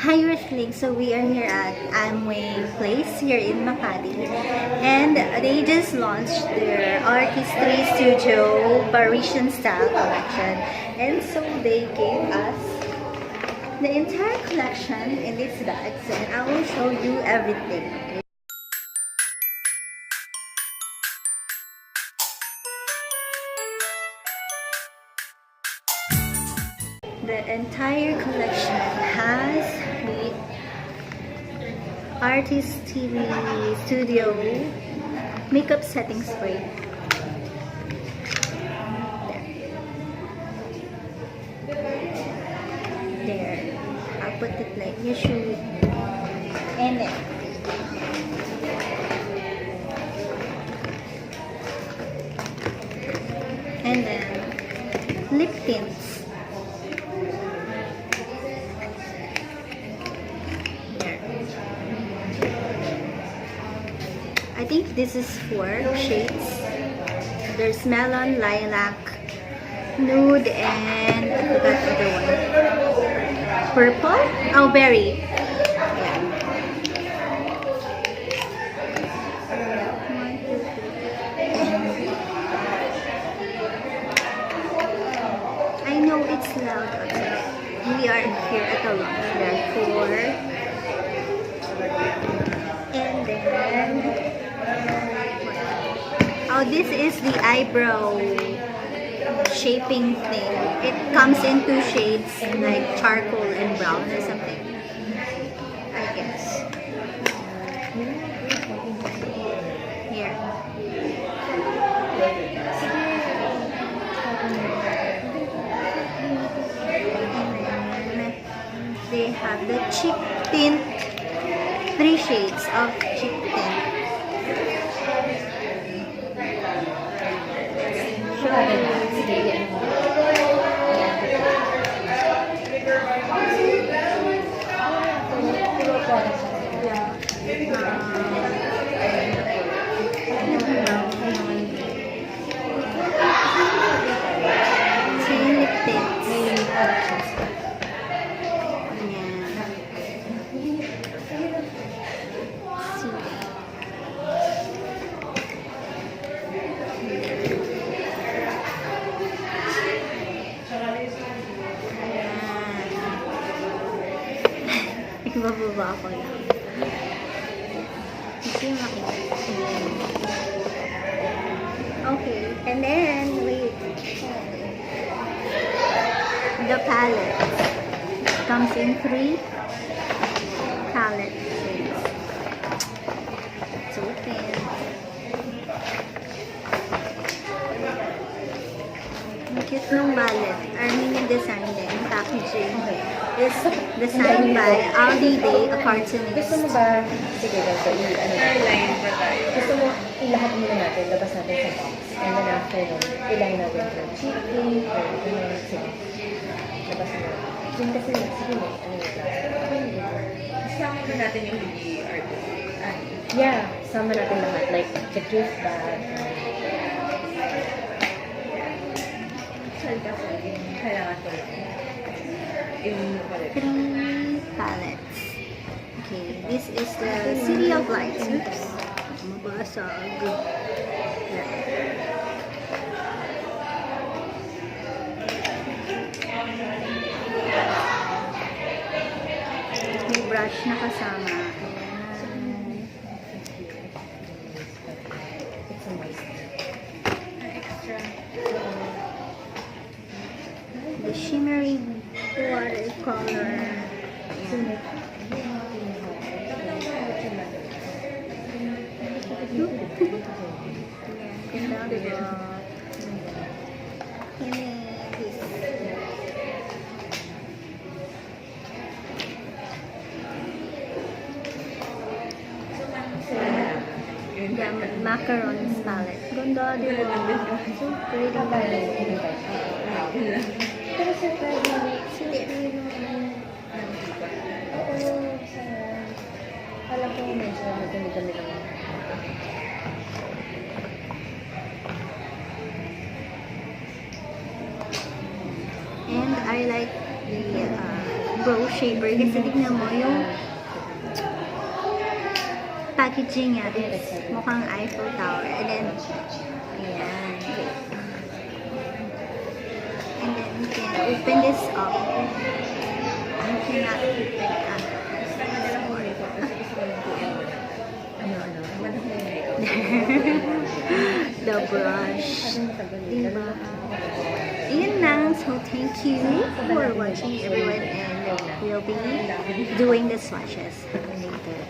Hi Wrestling, so we are here at Amway place here in Makati, and they just launched their Artistry Studio Parisian style collection, and so they gave us the entire collection in these bags, and I will show you everything. Okay? The entire collection has the Artistry Studio makeup setting spray. There. I'll put it like you should. And then lip tints. I think this is 4 shades. There's melon, lilac, nude, and I forgot the other one. Purple? Oh, berry. Yeah. I know it's loud outside. We are here at the launch, therefore. And then oh, this is the eyebrow shaping thing. It comes in 2 shades, like charcoal and brown or something, I guess. Here. And they have the cheek tint, 3 shades of cheek tint. Bababa ako lang. Hindi makikita. Okay, and then, wait. The palette comes in 3 palette shades. It's open. Ang cute ng palette. I mean, yung design din, packaging. Is designed by Aldi Day, a cartoonist. Gusto mo ba, sige ganito, i-line ba tayo? Gusto mo, ilahat muna natin, labas natin sa box. And then after nun, i-line natin sa chicken, or sige, labas mo. Yung kasi, sige mo, ano yung last? Sama na natin yung artist. Yeah, sama natin lahat, like the gift bag. Kailangan ko lang. 3 palettes. Okay, this is the City of Lights. Oops. Mabasag. Yeah. May brush na kasama. It's a moist. Extra. The shimmery watercolor. The macarons palette. Ganda, di ba? So pretty. Pero sa alam ko medyo maganda-ganda lang. And I like the brow shaper. Kasi tignan mo yung packaging niya is mukhang Eiffel Tower. And then, ayan. And then, you can open this up. You cannot open it up. The brush. Diba? Ayan lang. So, thank you for watching, everyone. And we'll be doing the swatches later.